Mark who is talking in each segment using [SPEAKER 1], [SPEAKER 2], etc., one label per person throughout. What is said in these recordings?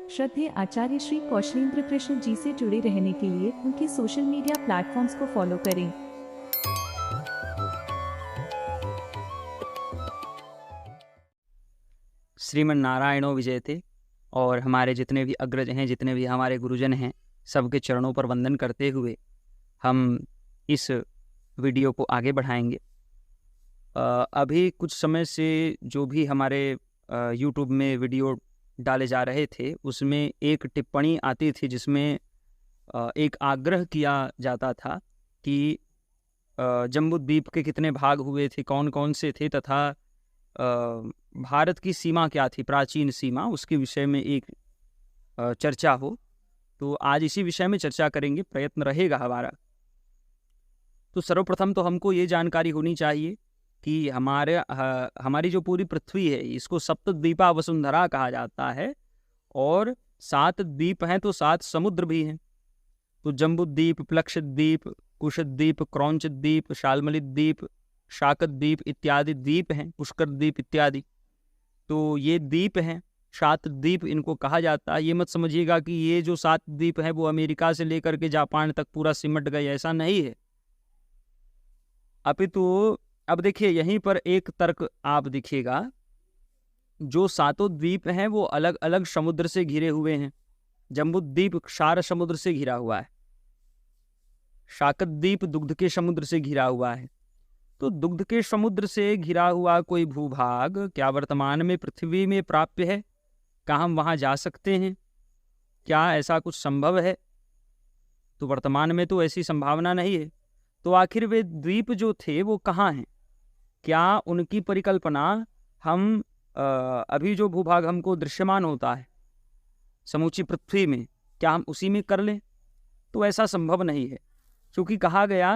[SPEAKER 1] श्रद्धेय आचार्य श्री कौशलेंद्र कृष्ण जी से जुड़े रहने के लिए उनके सोशल मीडिया प्लेटफॉर्म्स को फॉलो करें।
[SPEAKER 2] श्रीमन नारायणो विजयते। और हमारे जितने भी अग्रज हैं, जितने भी हमारे गुरुजन हैं, सबके चरणों पर वंदन करते हुए हम इस वीडियो को आगे बढ़ाएंगे। अभी कुछ समय से जो भी हमारे यूट्यूब में वीडियो डाले जा रहे थे, उसमें एक टिप्पणी आती थी जिसमें एक आग्रह किया जाता था कि जम्बूद्वीप के कितने भाग हुए थे, कौन कौन से थे, तथा भारत की सीमा क्या थी, प्राचीन सीमा, उसके विषय में एक चर्चा हो। तो आज इसी विषय में चर्चा करेंगे, प्रयत्न रहेगा हमारा। तो सर्वप्रथम तो हमको ये जानकारी होनी चाहिए कि हमारी जो पूरी पृथ्वी है, इसको सप्तद्वीपा वसुंधरा कहा जाता है, और 7 द्वीप हैं तो 7 समुद्र भी हैं। तो जम्बूद्वीप, प्लक्षद्वीप, कुशद्वीप, क्रौंचद्वीप, शाल्मली द्वीप, शाकद्वीप इत्यादि द्वीप हैं, पुष्कर द्वीप इत्यादि। तो ये द्वीप हैं, 7 द्वीप इनको कहा जाता है। ये मत समझिएगा कि ये जो 7 द्वीप हैं वो अमेरिका से लेकर के जापान तक पूरा सिमट गए, ऐसा नहीं है। अपितु अब देखिए, यहीं पर एक तर्क आप दिखेगा, जो 7 द्वीप हैं वो अलग अलग समुद्र से घिरे हुए हैं। जम्बूद्वीप क्षार समुद्र से घिरा हुआ है, शाकद्वीप दुग्ध के समुद्र से घिरा हुआ है। तो दुग्ध के समुद्र से घिरा हुआ कोई भूभाग क्या वर्तमान में पृथ्वी में प्राप्य है? क्या हम वहां जा सकते हैं? क्या ऐसा कुछ संभव है? तो वर्तमान में तो ऐसी संभावना नहीं है। तो आखिर वे द्वीप जो थे वो कहाँ हैं? क्या उनकी परिकल्पना हम अभी जो भूभाग हमको दृश्यमान होता है समूची पृथ्वी में, क्या हम उसी में कर लें? तो ऐसा संभव नहीं है, क्योंकि कहा गया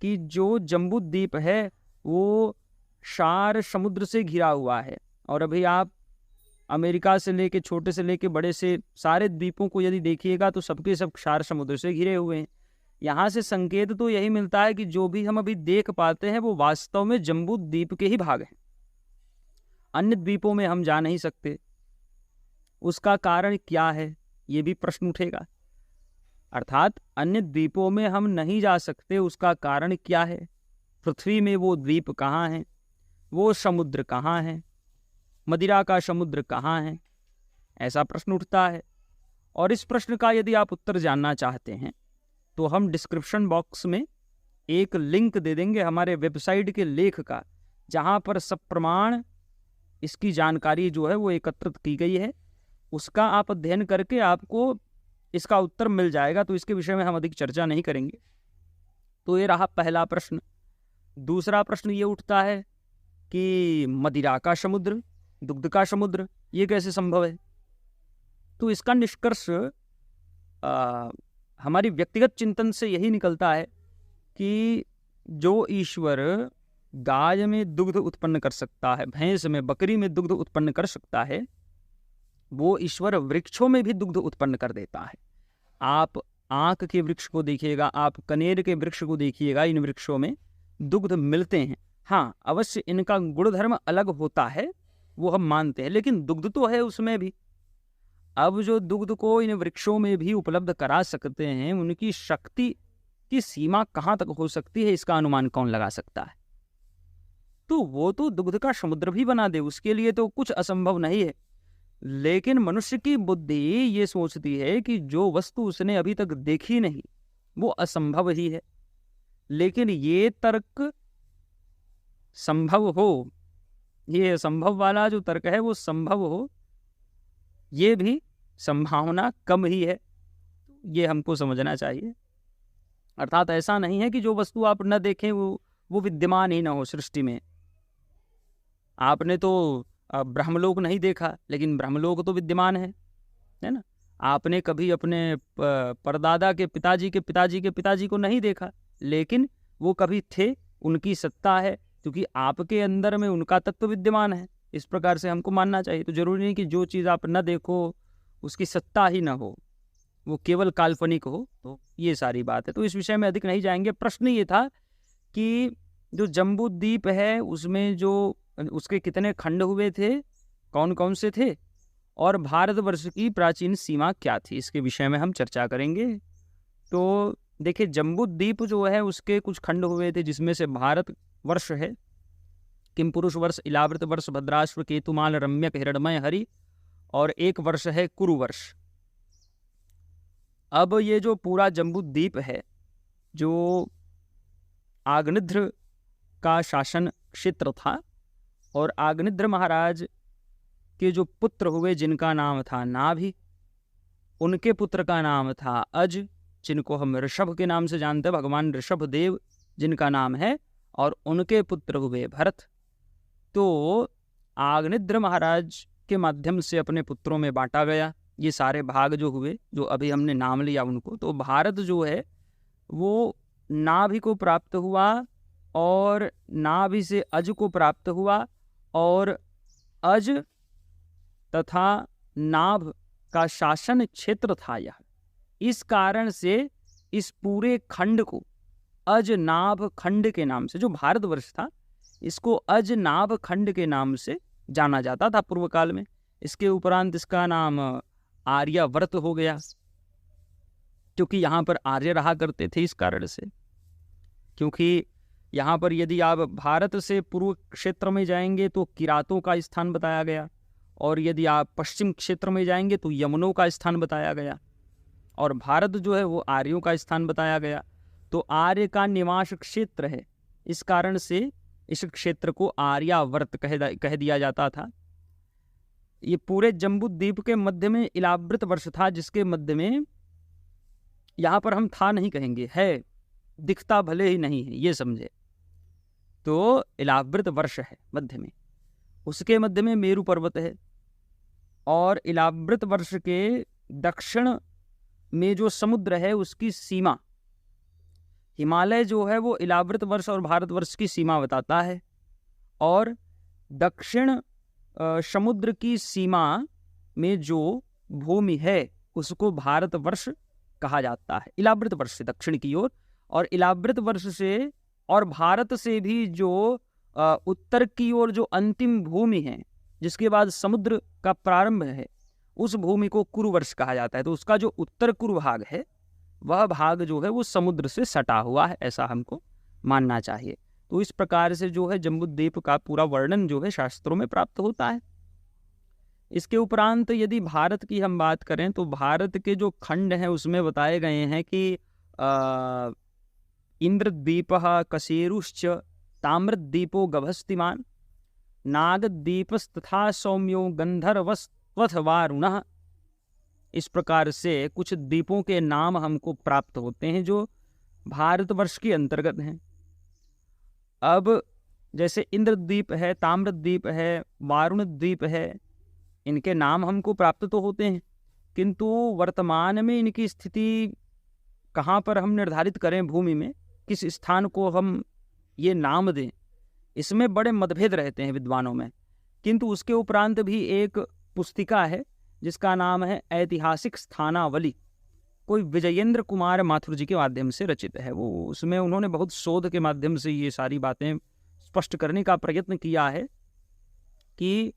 [SPEAKER 2] कि जो जम्बूद्वीप है वो क्षार समुद्र से घिरा हुआ है। और अभी आप अमेरिका से लेके, छोटे से लेके बड़े से सारे द्वीपों को यदि देखिएगा तो सबके सब क्षार समुद्र से घिरे हुए हैं। यहाँ से संकेत तो यही मिलता है कि जो भी हम अभी देख पाते हैं वो वास्तव में जम्बूद्वीप के ही भाग हैं। अन्य द्वीपों में हम जा नहीं सकते। उसका कारण क्या है, ये भी प्रश्न उठेगा। अर्थात अन्य द्वीपों में हम नहीं जा सकते, उसका कारण क्या है? पृथ्वी में वो द्वीप कहाँ हैं? वो समुद्र कहाँ हैं? मदिरा का समुद्र कहाँ है? ऐसा प्रश्न उठता है। और इस प्रश्न का यदि आप उत्तर जानना चाहते हैं तो हम डिस्क्रिप्शन बॉक्स में एक लिंक दे देंगे हमारे वेबसाइट के लेख का, जहाँ पर सब प्रमाण, इसकी जानकारी जो है वो एकत्रित की गई है। उसका आप अध्ययन करके आपको इसका उत्तर मिल जाएगा। तो इसके विषय में हम अधिक चर्चा नहीं करेंगे। तो ये रहा पहला प्रश्न। दूसरा प्रश्न ये उठता है कि मदिरा का समुद्र, दुग्ध का समुद्र, ये कैसे संभव है? तो इसका निष्कर्ष हमारी व्यक्तिगत चिंतन से यही निकलता है कि जो ईश्वर गाय में दुग्ध उत्पन्न कर सकता है, भैंस में, बकरी में दुग्ध उत्पन्न कर सकता है, वो ईश्वर वृक्षों में भी दुग्ध उत्पन्न कर देता है। आप आंक के वृक्ष को देखिएगा, आप कनेर के वृक्ष को देखिएगा, इन वृक्षों में दुग्ध मिलते हैं। हाँ, अवश्य इनका गुणधर्म अलग होता है, वो हम मानते हैं, लेकिन दुग्ध तो है उसमें भी। अब जो दुग्ध को इन वृक्षों में भी उपलब्ध करा सकते हैं, उनकी शक्ति की सीमा कहाँ तक हो सकती है, इसका अनुमान कौन लगा सकता है? तो वो तो दुग्ध का समुद्र भी बना दे, उसके लिए तो कुछ असंभव नहीं है। लेकिन मनुष्य की बुद्धि ये सोचती है कि जो वस्तु उसने अभी तक देखी नहीं वो असंभव ही है। लेकिन ये तर्क संभव हो, ये असंभव वाला जो तर्क है वो संभव हो, ये भी संभावना कम ही है। ये हमको समझना चाहिए। अर्थात ऐसा नहीं है कि जो वस्तु आप न देखें वो विद्यमान ही ना हो सृष्टि में। आपने तो ब्रह्मलोक नहीं देखा, लेकिन ब्रह्मलोक तो विद्यमान है ना। आपने कभी अपने परदादा के पिताजी के पिताजी के पिताजी को नहीं देखा, लेकिन वो कभी थे, उनकी सत्ता है, क्योंकि आपके अंदर में उनका तत्व विद्यमान है। इस प्रकार से हमको मानना चाहिए। तो जरूरी नहीं कि जो चीज़ आप न देखो उसकी सत्ता ही ना हो, वो केवल काल्पनिक हो। तो ये सारी बात है, तो इस विषय में अधिक नहीं जाएंगे। प्रश्न ये था कि जो जम्बूद्वीप है उसमें जो उसके कितने खंड हुए थे, कौन कौन से थे, और भारतवर्ष की प्राचीन सीमा क्या थी, इसके विषय में हम चर्चा करेंगे। तो देखिए, जम्बूद्वीप जो है उसके कुछ खंड हुए थे, जिसमें से भारत वर्ष है, किमपुरुष वर्ष, इलावृत वर्ष, भद्राश्व, केतुमाल, रम्यक, हिरण्मय, हरि, और एक वर्ष है कुरुवर्ष। अब ये जो पूरा जम्बूद्वीप है, जो आग्निध्र का शासन क्षेत्र था, और आग्निध्र महाराज के जो पुत्र हुए जिनका नाम था नाभि, उनके पुत्र का नाम था अज, जिनको हम ऋषभ के नाम से जानते हैं, भगवान ऋषभ देव जिनका नाम है, और उनके पुत्र हुए भरत। तो आग्निध्र महाराज के माध्यम से अपने पुत्रों में बांटा गया ये सारे भाग जो हुए, जो अभी हमने नाम लिया उनको। तो भारत जो है वो नाभि को प्राप्त हुआ, और नाभि से अज को प्राप्त हुआ, और अज तथा नाभ का शासन क्षेत्र था यह। इस कारण से इस पूरे खंड को अजनाभ खंड के नाम से, जो भारतवर्ष था, इसको अजनाभ खंड के नाम से जाना जाता था पूर्व काल में। इसके उपरांत इसका नाम आर्यावर्त हो गया, क्योंकि यहाँ पर आर्य रहा करते थे। इस कारण से, क्योंकि यहाँ पर यदि आप भारत से पूर्व क्षेत्र में जाएंगे तो किरातों का स्थान बताया गया, और यदि आप पश्चिम क्षेत्र में जाएंगे तो यमनों का स्थान बताया गया, और भारत जो है वो आर्यों का स्थान बताया गया। तो आर्य का निवास क्षेत्र है, इस कारण से इस क्षेत्र को आर्यावर्त कह दिया जाता था। ये पूरे जम्बूद्वीप के मध्य में इलावृत वर्ष था, जिसके मध्य में, यहाँ पर हम था नहीं कहेंगे, है, दिखता भले ही नहीं है, ये समझे। तो इलावृत वर्ष है मध्य में, उसके मध्य में मेरु पर्वत है, और इलावृत वर्ष के दक्षिण में जो समुद्र है उसकी सीमा, हिमालय जो है वो इलावृत वर्ष और भारतवर्ष की सीमा बताता है, और दक्षिण समुद्र की सीमा में जो भूमि है उसको भारतवर्ष कहा जाता है, इलावृत वर्ष से दक्षिण की ओर। और इलावृत वर्ष से और भारत से भी जो उत्तर की ओर जो अंतिम भूमि है, जिसके बाद समुद्र का प्रारंभ है, उस भूमि को कुरुवर्ष कहा जाता है। तो उसका जो उत्तर कुरु भाग है, वह भाग जो है वो समुद्र से सटा हुआ है, ऐसा हमको मानना चाहिए। तो इस प्रकार से जो है जम्बूद्वीप का पूरा वर्णन जो है शास्त्रों में प्राप्त होता है। इसके उपरांत यदि भारत की हम बात करें तो भारत के जो खंड हैं उसमें बताए गए हैं कि इंद्रद्वीपः कशेरुश्च ताम्रद्वीपो गभस्तिमान् नागद्वीपस्तथा सौम्यो गंधर्वस्त्वथ वारुणः। इस प्रकार से कुछ द्वीपों के नाम हमको प्राप्त होते हैं जो भारतवर्ष के अंतर्गत हैं। अब जैसे इंद्रद्वीप है, ताम्रद्वीप है, वारुण द्वीप है, इनके नाम हमको प्राप्त तो होते हैं, किंतु वर्तमान में इनकी स्थिति कहाँ पर हम निर्धारित करें, भूमि में किस स्थान को हम ये नाम दें, इसमें बड़े मतभेद रहते हैं विद्वानों में। किंतु उसके उपरांत भी एक पुस्तिका है जिसका नाम है ऐतिहासिक स्थानावली, कोई विजयेंद्र कुमार माथुर जी के माध्यम से रचित है। वो उसमें उन्होंने बहुत शोध के माध्यम से ये सारी बातें स्पष्ट करने का प्रयत्न किया है कि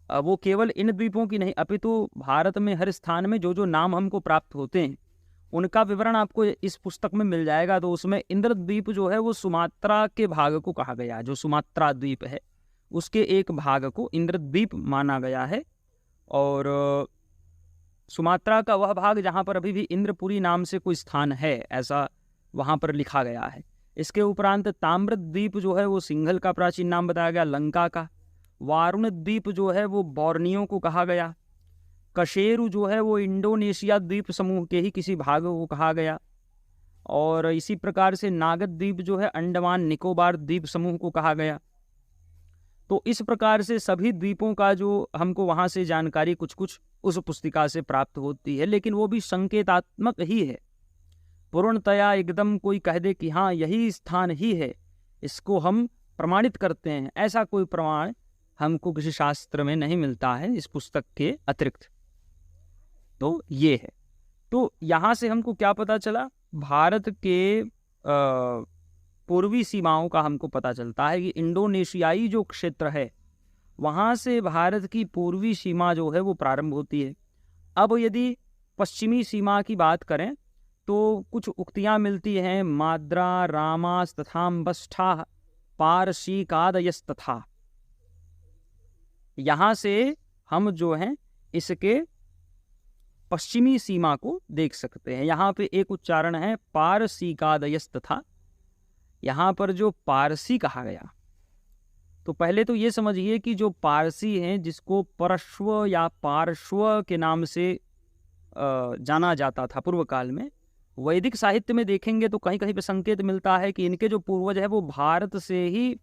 [SPEAKER 2] वो केवल इन द्वीपों की नहीं, अपितु भारत में हर स्थान में जो जो नाम हमको प्राप्त होते हैं उनका विवरण आपको इस पुस्तक में मिल जाएगा। तो उसमें इंद्रद्वीप जो है वो सुमात्रा के भाग को कहा गया है, जो सुमात्रा द्वीप है उसके एक भाग को इंद्रद्वीप माना गया है। और सुमात्रा का वह भाग जहाँ पर अभी भी इंद्रपुरी नाम से कोई स्थान है, ऐसा वहाँ पर लिखा गया है। इसके उपरांत ताम्रद्वीप जो है वो सिंघल का प्राचीन नाम बताया गया, लंका का। वारुण द्वीप जो है वो बॉर्नियो को कहा गया। कशेरु जो है वो इंडोनेशिया द्वीप समूह के ही किसी भाग को कहा गया। और इसी प्रकार से नागद्वीप जो है अंडमान निकोबार द्वीप समूह को कहा गया। तो इस प्रकार से सभी द्वीपों का जो हमको वहाँ से जानकारी कुछ कुछ उस पुस्तिका से प्राप्त होती है, लेकिन वो भी संकेतात्मक ही है। पूर्णतया एकदम कोई कह दे कि हाँ यही स्थान ही है, इसको हम प्रमाणित करते हैं, ऐसा कोई प्रमाण हमको किसी शास्त्र में नहीं मिलता है इस पुस्तक के अतिरिक्त। तो ये है। तो यहाँ से हमको क्या पता चला, भारत के पूर्वी सीमाओं का हमको पता चलता है कि इंडोनेशियाई जो क्षेत्र है वहाँ से भारत की पूर्वी सीमा जो है वो प्रारंभ होती है। अब यदि पश्चिमी सीमा की बात करें तो कुछ उक्तियाँ मिलती हैं, माद्रा रामास्तथाम्बष्ठा पारसीकादयस्तथा। यहाँ से हम जो हैं इसके पश्चिमी सीमा को देख सकते हैं। यहाँ पे एक उच्चारण है पारसीकादयस्तथा। यहाँ पर जो पारसी कहा गया, तो पहले तो ये समझिए कि जो पारसी हैं, जिसको परश्व या पार्श्व के नाम से जाना जाता था पूर्व काल में, वैदिक साहित्य में देखेंगे तो कहीं कहीं पे संकेत मिलता है कि इनके जो पूर्वज है वो भारत से ही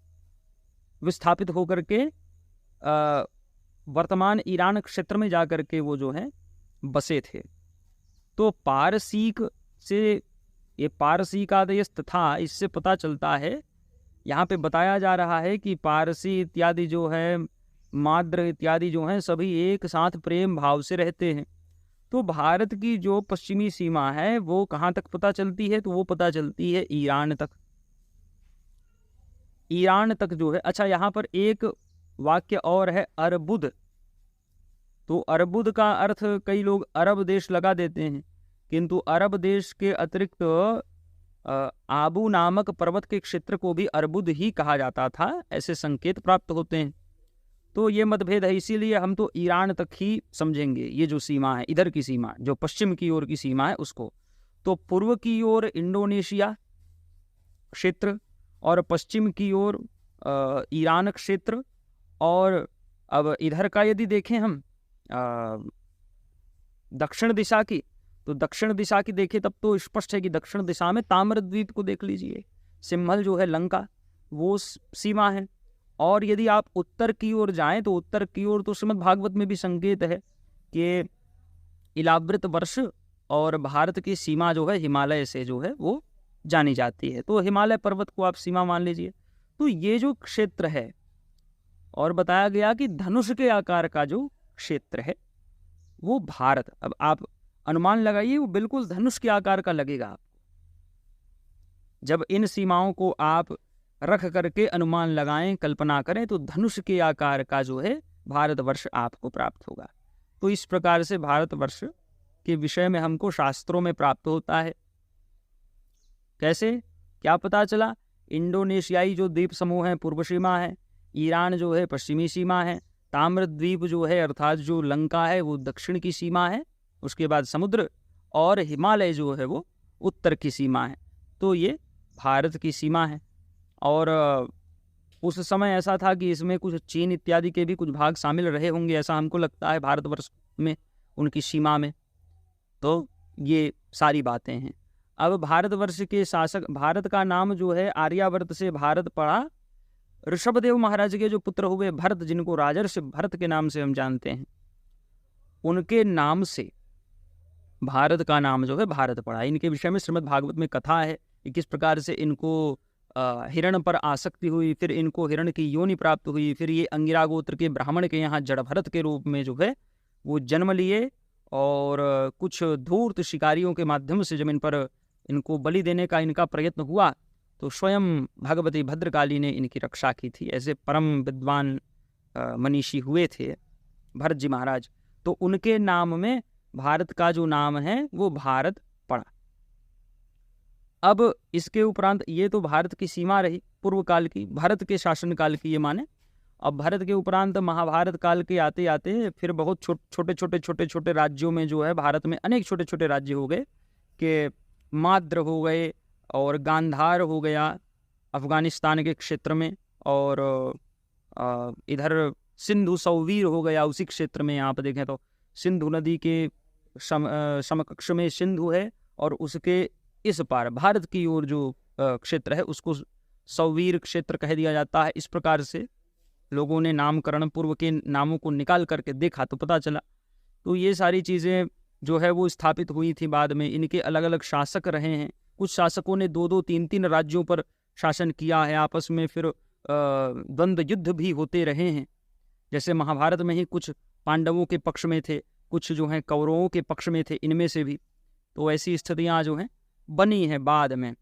[SPEAKER 2] विस्थापित होकर के वर्तमान ईरान क्षेत्र में जाकर के वो जो है बसे थे। तो पारसीक से ये पारसीकादयस तथा, इससे पता चलता है, यहाँ पे बताया जा रहा है कि पारसी इत्यादि जो है, माद्र इत्यादि जो हैं, सभी एक साथ प्रेम भाव से रहते हैं। तो भारत की जो पश्चिमी सीमा है वो कहाँ तक पता चलती है, तो वो पता चलती है ईरान तक। ईरान तक जो है, अच्छा यहाँ पर एक वाक्य और है, अरबुद। तो अरबुद का अर्थ कई लोग अरब देश लगा देते हैं, किंतु अरब देश के अतिरिक्त आबू नामक पर्वत के क्षेत्र को भी अरबुद ही कहा जाता था, ऐसे संकेत प्राप्त होते हैं। तो ये मतभेद है, इसीलिए हम तो ईरान तक ही समझेंगे ये जो सीमा है, इधर की सीमा जो पश्चिम की ओर की सीमा है उसको। तो पूर्व की ओर इंडोनेशिया क्षेत्र और पश्चिम की ओर ईरान क्षेत्र। और अब इधर का यदि देखें हम दक्षिण दिशा की, तो दक्षिण दिशा की देखें तब तो स्पष्ट है कि दक्षिण दिशा में ताम्रद्वीप को देख लीजिए, सिम्हल जो है लंका, वो सीमा है। और यदि आप उत्तर की ओर जाएं तो उत्तर की ओर तो श्रीमद् भागवत में भी संकेत है कि इलावृत वर्ष और भारत की सीमा जो है हिमालय से जो है वो जानी जाती है। तो हिमालय पर्वत को आप सीमा मान लीजिए। तो ये जो क्षेत्र है, और बताया गया कि धनुष के आकार का जो क्षेत्र है वो भारत, अब आप अनुमान लगाइए, वो बिल्कुल धनुष के आकार का लगेगा आपको। जब इन सीमाओं को आप रख करके अनुमान लगाएं, कल्पना करें, तो धनुष के आकार का जो है भारतवर्ष आपको प्राप्त होगा। तो इस प्रकार से भारतवर्ष के विषय में हमको शास्त्रों में प्राप्त होता है। कैसे, क्या पता चला? इंडोनेशियाई जो द्वीप समूह है पूर्व सीमा है, ईरान जो है पश्चिमी सीमा है, ताम्रद्वीप जो है अर्थात जो लंका है वो दक्षिण की सीमा है, उसके बाद समुद्र, और हिमालय जो है वो उत्तर की सीमा है। तो ये भारत की सीमा है। और उस समय ऐसा था कि इसमें कुछ चीन इत्यादि के भी कुछ भाग शामिल रहे होंगे, ऐसा हमको लगता है भारतवर्ष में, उनकी सीमा में। तो ये सारी बातें हैं। अब भारतवर्ष के शासक, भारत का नाम जो है आर्यावर्त से भारत पड़ा, ऋषभदेव महाराज के जो पुत्र हुए भरत, जिनको राजर्षि भरत के नाम से हम जानते हैं, उनके नाम से भारत का नाम जो है भारत पड़ा। इनके विषय में श्रीमद् भागवत में कथा है कि किस प्रकार से इनको हिरण पर आसक्ति हुई, फिर इनको हिरण की योनि प्राप्त हुई, फिर ये अंगिरा गोत्र के ब्राह्मण के यहाँ जड़ भरत के रूप में जो है वो जन्म लिए, और कुछ धूर्त शिकारियों के माध्यम से जब इन पर इनको बलि देने का इनका प्रयत्न हुआ तो स्वयं भगवती भद्रकाली ने इनकी रक्षा की थी। ऐसे परम विद्वान मनीषी हुए थे भरत जी महाराज। तो उनके नाम में भारत का जो नाम है वो भारत पड़ा। अब इसके उपरांत ये तो भारत की सीमा रही पूर्व काल की, भारत के शासन काल की ये माने। अब भारत के उपरांत महाभारत काल के आते आते फिर बहुत छोटे छोटे राज्यों में जो है, भारत में अनेक छोटे छोटे राज्य हो गए, कि माद्र हो गए और गांधार हो गया अफगानिस्तान के क्षेत्र में, और इधर सिंधु सौवीर हो गया उसी क्षेत्र में। यहाँ पर देखें तो सिंधु नदी के समकक्ष में सिंधु है, और उसके इस पार भारत की ओर जो क्षेत्र है उसको सौवीर क्षेत्र कह दिया जाता है। इस प्रकार से लोगों ने नामकरण पूर्व के नामों को निकाल करके देखा तो पता चला। तो ये सारी चीज़ें जो है वो स्थापित हुई थी बाद में। इनके अलग अलग शासक रहे हैं, कुछ शासकों ने 2-2, 3-3 राज्यों पर शासन किया है, आपस में फिर द्वंद्व युद्ध भी होते रहे हैं। जैसे महाभारत में ही कुछ पांडवों के पक्ष में थे, कुछ जो हैं कौरवों के पक्ष में थे, इनमें से भी। तो ऐसी स्थितियां जो हैं बनी हैं बाद में।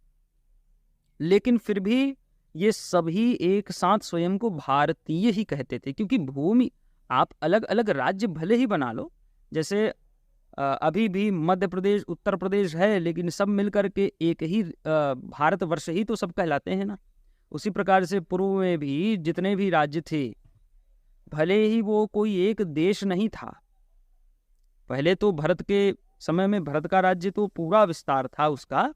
[SPEAKER 2] लेकिन फिर भी ये सभी एक साथ स्वयं को भारतीय ही कहते थे, क्योंकि भूमि आप अलग अलग राज्य भले ही बना लो, जैसे अभी भी मध्य प्रदेश उत्तर प्रदेश है, लेकिन सब मिलकर के एक ही भारतवर्ष ही तो सब कहलाते हैं ना। उसी प्रकार से पूर्व में भी जितने भी राज्य थे, भले ही वो कोई एक देश नहीं था। पहले तो भरत के समय में भरत का राज्य तो पूरा विस्तार था उसका,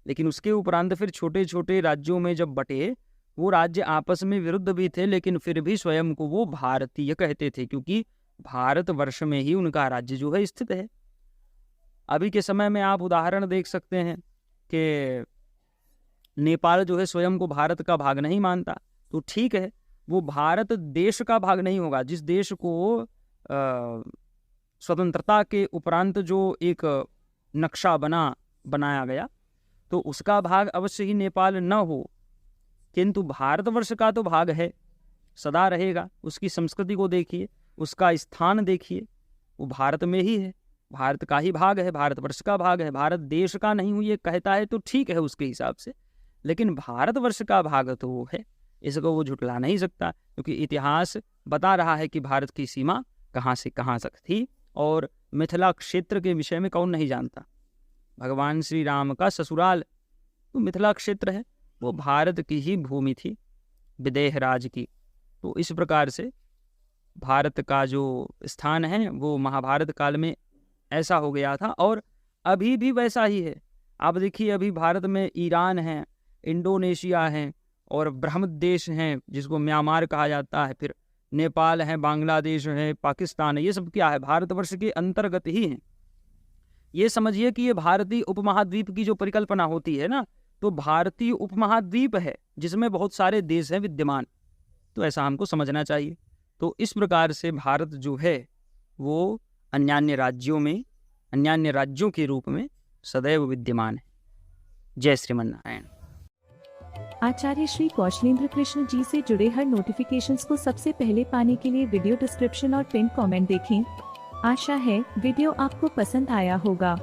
[SPEAKER 2] लेकिन उसके उपरांत फिर छोटे छोटे राज्यों में जब बटे, वो राज्य आपस में विरुद्ध भी थे, लेकिन फिर भी स्वयं को वो भारतीय कहते थे, क्योंकि भारतवर्ष में ही उनका राज्य जो है स्थित है। अभी के समय में आप उदाहरण देख सकते हैं कि नेपाल जो है स्वयं को भारत का भाग नहीं मानता, तो ठीक है, वो भारत देश का भाग नहीं होगा। जिस देश को स्वतंत्रता के उपरांत जो एक नक्शा बनाया गया, तो उसका भाग अवश्य ही नेपाल न हो, किंतु भारतवर्ष का तो भाग है, सदा रहेगा। उसकी संस्कृति को देखिए, उसका स्थान देखिए, वो भारत में ही है, भारत का ही भाग है, भारतवर्ष का भाग है। भारत देश का नहीं हुई ये कहता है तो ठीक है उसके हिसाब से, लेकिन भारतवर्ष का भाग तो वो है, इसको वो झुटला नहीं सकता, क्योंकि इतिहास बता रहा है कि भारत की सीमा कहाँ से कहाँ तक थी। और मिथिला क्षेत्र के विषय में कौन नहीं जानता, भगवान श्री राम का ससुराल तो मिथिला क्षेत्र है, वो भारत की ही भूमि थी, विदेह राज की। तो इस प्रकार से भारत का जो स्थान है वो महाभारत काल में ऐसा हो गया था, और अभी भी वैसा ही है। आप देखिए, अभी भारत में ईरान है, इंडोनेशिया है, और ब्रह्म देश हैं जिसको म्यांमार कहा जाता है, फिर नेपाल है, बांग्लादेश है, पाकिस्तान है, ये सब क्या है, भारतवर्ष के अंतर्गत ही हैं। ये समझिए कि ये भारतीय उपमहाद्वीप की जो परिकल्पना होती है ना, तो भारतीय उपमहाद्वीप है जिसमें बहुत सारे देश हैं विद्यमान, तो ऐसा हमको समझना चाहिए। तो इस प्रकार से भारत जो है वो अन्यान्य राज्यों के रूप में सदैव विद्यमान है। जय श्रीमन नारायण।
[SPEAKER 1] आचार्य श्री कौशलेंद्र कृष्ण जी से जुड़े हर नोटिफिकेशंस को सबसे पहले पाने के लिए वीडियो डिस्क्रिप्शन और पिन कमेंट देखें। आशा है वीडियो आपको पसंद आया होगा।